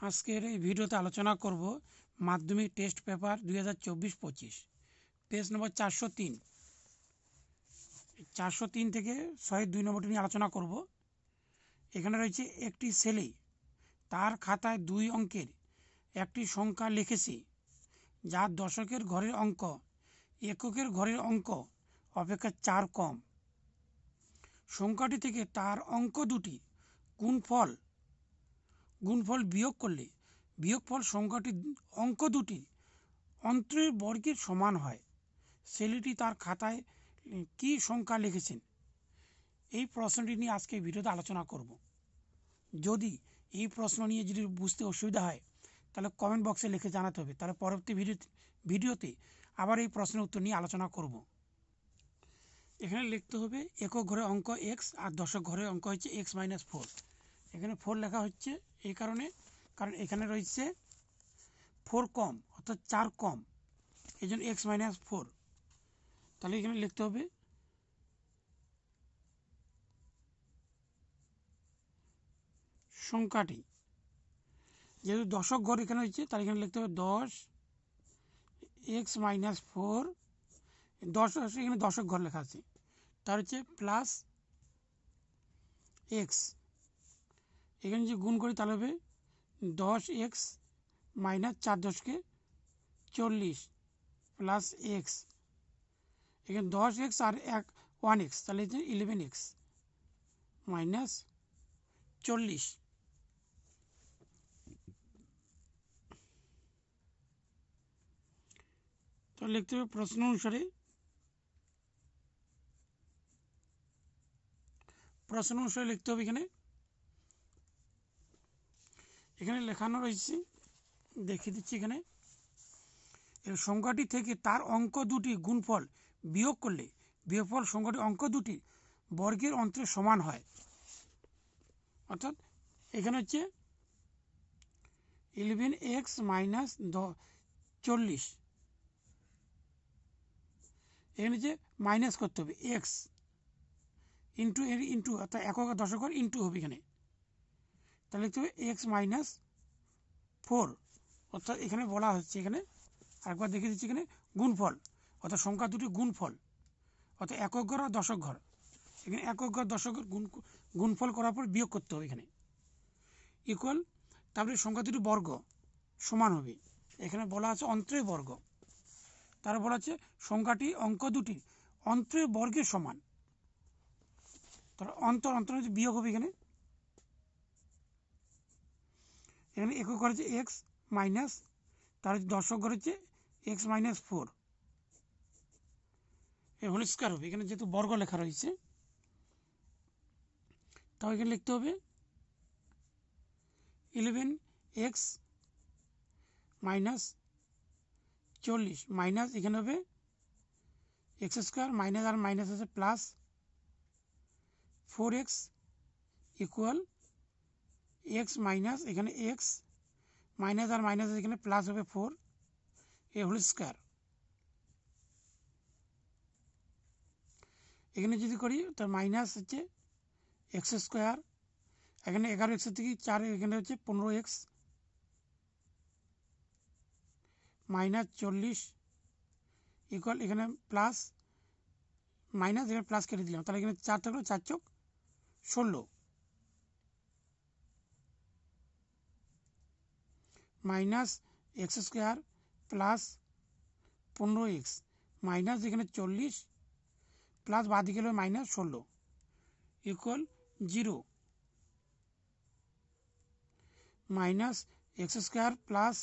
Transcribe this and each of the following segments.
আজকের এই ভিডিওতে আলোচনা করব মাধ্যমিক টেস্ট পেপার 2024-25 পেজ নম্বর 403 থেকে 102 নম্বরটি নিয়ে আলোচনা করব। এখানে রয়েছে একটি ছেলে তার খাতায় 2 অঙ্কের একটি সংখ্যা লিখেছে যা দশকের ঘরের অঙ্ক এককের ঘরের অঙ্ক অপেক্ষা 4 কম। সংখ্যাটি থেকে তার অঙ্ক দুটি গুণফল বিয়োগ করলে বিয়োগফল সংখ্যাটি অঙ্ক দুটি অন্তরের বর্গের সমান হয়। ছেলেটি তার খাতায় কি সংখ্যা লিখেছেন? এই প্রশ্নটি নিয়ে আজকে ভিডিওতে আলোচনা করব। যদি এই প্রশ্ন নিয়ে যদি বুঝতে অসুবিধা হয় তাহলে কমেন্ট বক্সে লিখে জানাতে হবে, তাহলে পরবর্তী ভিডিওতে আবার এই প্রশ্নের উত্তর নিয়ে আলোচনা করব। এখানে লিখতে হবে একক ঘরের অঙ্ক এক্স আর দশক ঘরের অঙ্ক হচ্ছে x-4। এখানে 4 লেখা হচ্ছে এই কারণ এখানে রয়েছে 4 কম, অর্থাৎ 4 কম, এই জন্য x-4। তাহলে এখানে লিখতে হবে সংখ্যাটি, যেহেতু দশক ঘর এখানে হচ্ছে তাহলে এখানে লিখতে হবে 10x-4। 10 এখানে দশক ঘর লেখা আছে, তার হচ্ছে প্লাস এক্স। এখানে যে গুণ করি তাহলে হবে 10x - 4 10 40 প্লাস এক্স। এখানে 10x আর 1x, তাহলে 11x মাইনাস 40। তো লিখতে হবে প্রশ্ন অনুসারে লিখতে হবে। এখানে লেখানো রয়েছে, দেখিয়ে দিচ্ছি। এখানে এই সংখ্যাটি থেকে তার অঙ্ক দুটি গুণফল বিয়োগ করলে বিয়োগফল সংখ্যাটি অঙ্ক দুটি বর্গের অন্তরে সমান হয়। অর্থাৎ এখানে হচ্ছে 11x - 40, এখানে যে মাইনাস করতে হবে এক্স ইন্টু অর্থাৎ একক আর দশক ঘর ইন্টু হবে এখানে, তাহলে লিখতে হবে x-4। অর্থাৎ এখানে বলা হচ্ছে, এখানে আরেকবার দেখিয়ে দিচ্ছি, এখানে গুণফল অর্থাৎ সংখ্যা দুটি গুণফল অর্থাৎ একক ঘর আর দশক ঘর। এখানে একক ঘর দশক ঘর গুণফল করার পর বিয়োগ করতে হবে এখানে ইকুয়াল, তারপরে সংখ্যা দুটি বর্গ সমান হবে। এখানে বলা আছে অন্তরের বর্গ, তার বলা আছে সংখ্যাটি অঙ্ক দুটি অন্তরের বর্গের সমান। তাহলে অন্তর বিয়োগ হবে এখানে একক ঘর হচ্ছে এক্স মাইনাস, তার দশক ঘর হচ্ছে x-4 হোল স্কয়ার হবে। এখানে যেহেতু বর্গ লেখা রয়েছে তাও এখানে লিখতে হবে 11x - 40 মাইনাস এখানে হবে x² মাইনাস আর মাইনাস আছে plus 4x equal x minus এখানে x মাইনাস আর মাইনাস এখানে প্লাস হবে 4 এ হোল স্কয়ার। এখানে যদি করি তার মাইনাস হচ্ছে x², এখানে 11x থেকে 4 এখানে হচ্ছে 15x মাইনাস 40 ইকুয়াল এখানে প্লাস মাইনাস এখানে প্লাস কেটে দিলাম, তাহলে এখানে 4 থাকলো 4 চোখ 16 minus x² plus 15x minus এখানে 40 প্লাস বাদিকে গেলে minus 16 equal 0 minus x² plus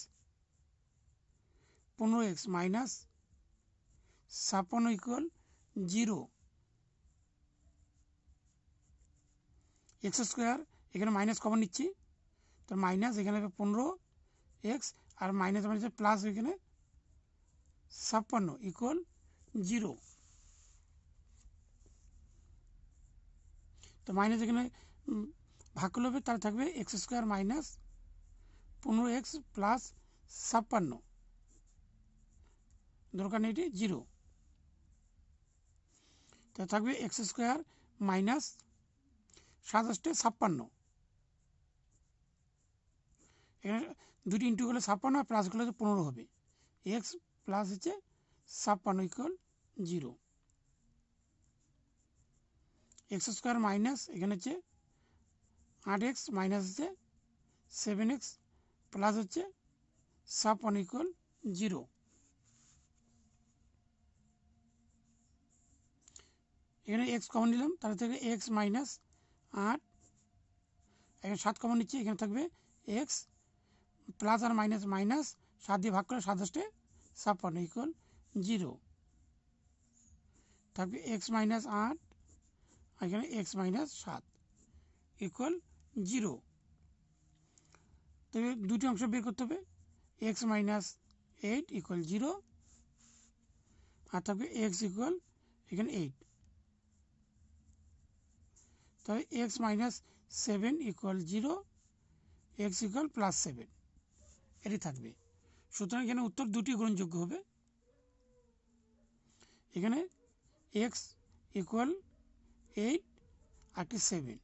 15x minus 56 equal 0। x² এখানে মাইনাস কমন নিচ্ছি, তো মাইনাস এখানে 15x আর মাইনাস মাইনাস প্লাস এখানে 56 ইকুয়াল 0। তো মাইনাস এখানে ভাগ করলে হবে, তার থাকবে x² মাইনাস 15x প্লাস 56, দরকার নেই এটি 0। তো থাকবে x² মাইনাস 57 56 এখানে দুটি ইন্টু করলে 56 আর প্লাস করলে 15 হবে। এক্স প্লাস হচ্ছে 56 ইকুয়াল 0। এক্স স্কোয়ার মাইনাস এখানে হচ্ছে 8x মাইনাস হচ্ছে 7x প্লাস হচ্ছে 56 ইকুয়াল 0। এখানে এক্স কমন নিলাম, তাহলে থেকে এক্স মাইনাস 8, এখানে 7 কমন নিচ্ছি, এখানে থাকবে এক্স প্লাস আর মাইনাস মাইনাস 7 দিয়ে ভাগ করে 7 × 56 ইকুয়াল 0। থাকবে এক্স মাইনাস 8, এখানে এক্স মাইনাস 7 ইকুয়াল 0। তবে দুটি অংশ বের করতে হবে। এক্স মাইনাস 8 ইকুয়াল 0 আর থাকবে এক্স ইকুয়াল এখানে 8। তবে x minus 7 equal 0, x equal plus 7 এটি থাকবে। সুতরাং এখানে উত্তর দুটি গ্রহণযোগ্য হবে। এখানে এক্স ইকুয়াল 8 আর 7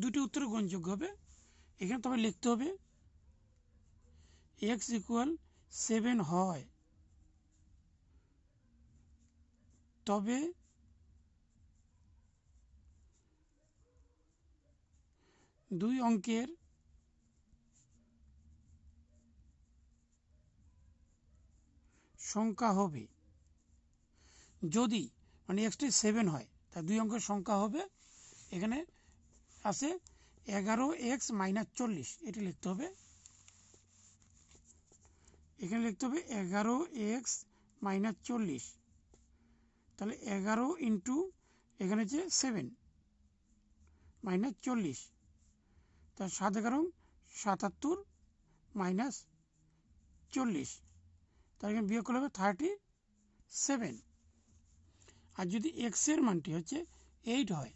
দুটি উত্তর গ্রহণযোগ্য হবে। এখানে তবে লিখতে হবে এক্স ইকুয়াল 7 হয় তবে দুই অঙ্কের সংখ্যা হবে, যদি মানে এক্সটি 7 হয় তা দুই অঙ্কের সংখ্যা হবে। এখানে আছে 11x মাইনাস 40, এটি লিখতে হবে। এখানে লিখতে হবে 11x মাইনাস 40, তাহলে 11 ইন্টু এখানে হচ্ছে 7 মাইনাস 40, তা 7 11 77 মাইনাস 40, তাহলে এখানে বিয়োগ করলে হবে 37। আর যদি এক্সের মানটি হচ্ছে 8 হয়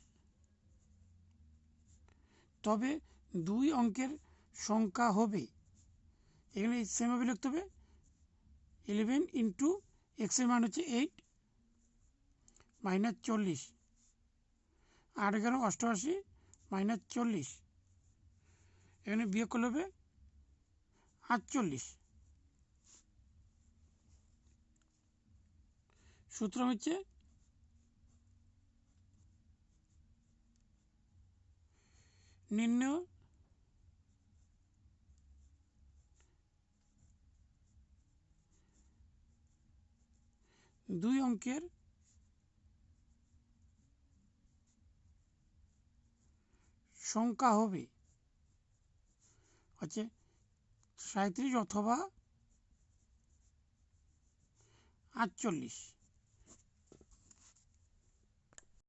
তবে দুই অঙ্কের সংখ্যা হবে, এখানে সেমভাবে লিখতে হবে 11 ইন্টু এক্সের মান হচ্ছে 8 মাইনাস 40, 8 11 88 মাইনাস 40, এখানে বিয়োগ করলে হবে 48। সূত্র হচ্ছে নির্ণয় দুই অঙ্কের সংখ্যা হবে হচ্ছে 37 অথবা 48।